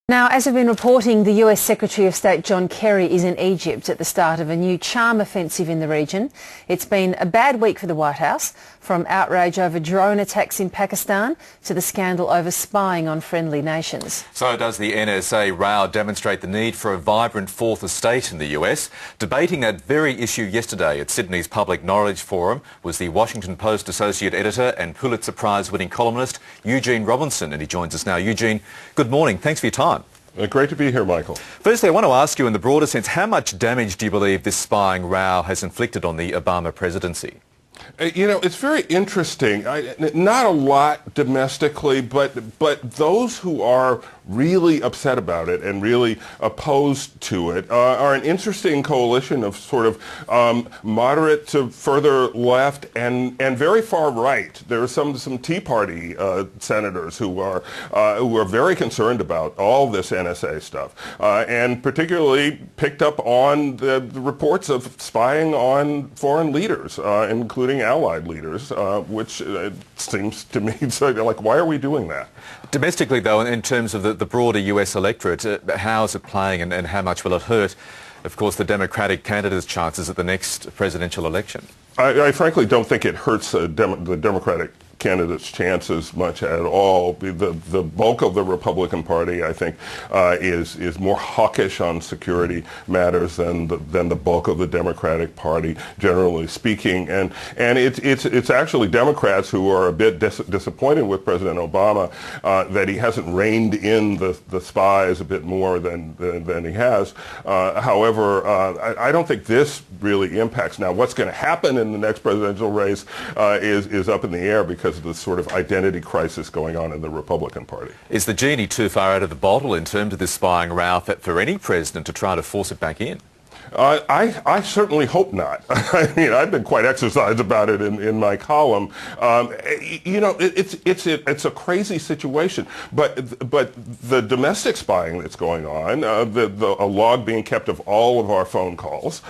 Now, as we've been reporting, the US Secretary of State John Kerry is in Egypt at the start of a new charm offensive in the region. It's been a bad week for the White House, from outrage over drone attacks in Pakistan to the scandal over spying on friendly nations. So does the NSA row demonstrate the need for a vibrant fourth estate in the US? Debating that very issue yesterday at Sydney's Public Knowledge Forum was the Washington Post Associate Editor and Pulitzer Prize-winning columnist Eugene Robinson, and he joins us now. Eugene, good morning. Thanks for your time. Great to be here, Michael. Firstly, I want to ask you in the broader sense, how much damage do you believe this spying row has inflicted on the Obama presidency? You know, it's very interesting. Not a lot domestically, but those who are really upset about it and really opposed to it are an interesting coalition of sort of moderate to further left and very far right. There are some Tea Party senators who are very concerned about all this NSA stuff and particularly picked up on the reports of spying on foreign leaders, including allied leaders, which seems to me like, why are we doing that? Domestically, though, in terms of the broader US electorate, how is it playing and how much will it hurt, of course, the Democratic candidate's chances at the next presidential election? I frankly don't think it hurts the Democratic candidate's chances much at all. The bulk of the Republican Party, I think, is more hawkish on security matters than the bulk of the Democratic Party, generally speaking. And it's actually Democrats who are a bit disappointed with President Obama that he hasn't reined in the spies a bit more than he has. However, I don't think this really impacts. Now, what's going to happen in the next presidential race is up in the air because of the sort of identity crisis going on in the Republican Party. Is the genie too far out of the bottle in terms of this spying row for any president to try to force it back in? I certainly hope not. I mean, I've been quite exercised about it in my column. You know, it's a crazy situation. But the domestic spying that's going on, a log being kept of all of our phone calls,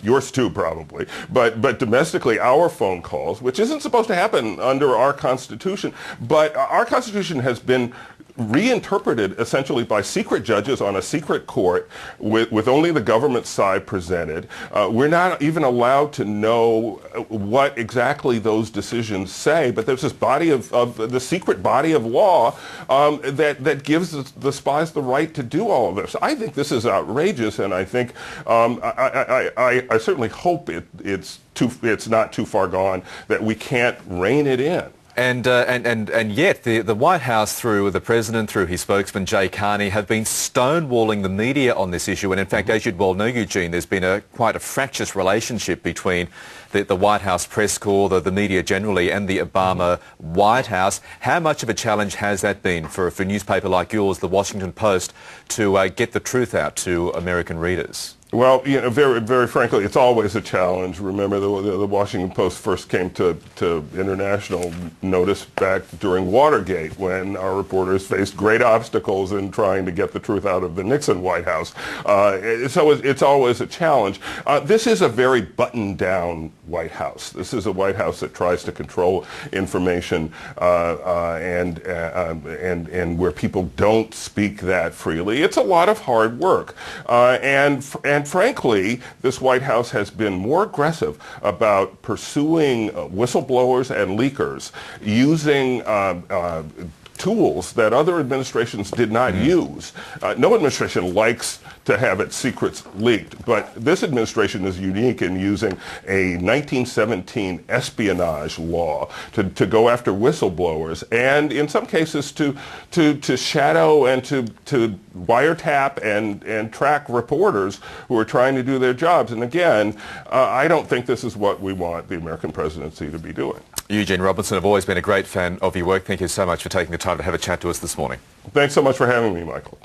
yours too probably, but domestically our phone calls, which isn't supposed to happen under our Constitution, but our Constitution has been reinterpreted essentially by secret judges on a secret court with only the government side presented. We're not even allowed to know what exactly those decisions say, but there's this body of the secret body of law that gives the spies the right to do all of this. I think this is outrageous, and I think I certainly hope it's not too far gone that we can't rein it in. And yet the White House, through the President, through his spokesman Jay Carney, have been stonewalling the media on this issue. And in fact, as you'd well know, Eugene, there's been quite a fractious relationship between the White House press corps, the media generally, and the Obama White House. How much of a challenge has that been for a newspaper like yours, the Washington Post, to get the truth out to American readers? Well, you know, very frankly, it's always a challenge. Remember, the Washington Post first came to international notice back during Watergate, when our reporters faced great obstacles in trying to get the truth out of the Nixon White House. So it's always a challenge. This is a very buttoned-down White House. This is a White House that tries to control information and where people don't speak that freely. It's a lot of hard work, and frankly, this White House has been more aggressive about pursuing whistleblowers and leakers using tools that other administrations did not use. No administration likes to have its secrets leaked, but this administration is unique in using a 1917 espionage law to go after whistleblowers, and in some cases to shadow and to wiretap and track reporters who are trying to do their jobs. And again, I don't think this is what we want the American presidency to be doing. Eugene Robinson, I've always been a great fan of your work. Thank you so much for taking the time to have a chat to us this morning. Thanks so much for having me, Michael.